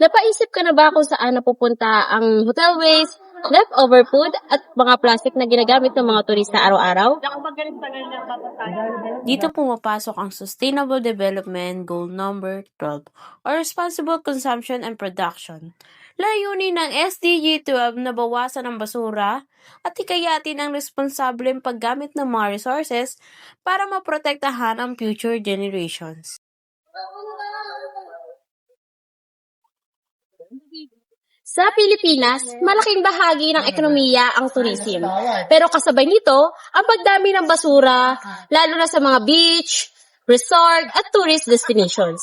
Napaisip ka na ba kung saan napupunta ang hotel waste, leftover food, at mga plastic na ginagamit ng mga turista araw-araw? Dito pumapasok ang Sustainable Development Goal number 12 or Responsible Consumption and Production. Layunin ng SDG 12 na bawasan ang basura at hikayatin ang responsableng paggamit ng mga resources para maprotektahan ang future generations. Sa Pilipinas, malaking bahagi ng ekonomiya ang tourism. Pero kasabay nito, ang pagdami ng basura, lalo na sa mga beach, resort, at tourist destinations.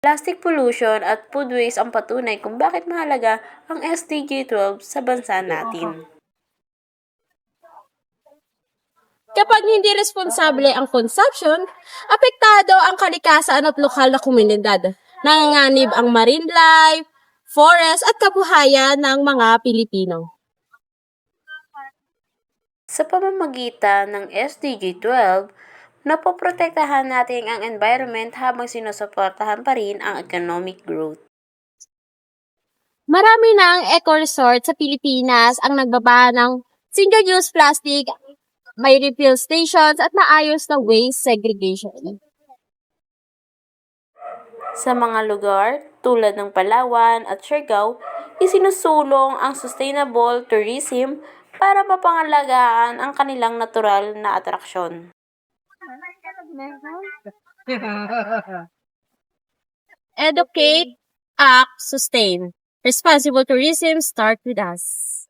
Plastic pollution at food waste ang patunay kung bakit mahalaga ang SDG 12 sa bansa natin. Kapag hindi responsable ang consumption, apektado ang kalikasan at lokal na komunidad. Nanganganib ang marine life, forest at kabuhayan ng mga Pilipino. Sa pamamagitan ng SDG 12, napoprotektahan natin ang environment habang sinusuportahan pa rin ang economic growth. Marami na ang eco-resort sa Pilipinas ang nagbaba ng single-use plastic, may refill stations at maayos na waste segregation. Sa mga lugar tulad ng Palawan at Siargao, isinusulong ang sustainable tourism para mapangalagaan ang kanilang natural na atraksyon. Educate, act, sustain. Responsible tourism start with us.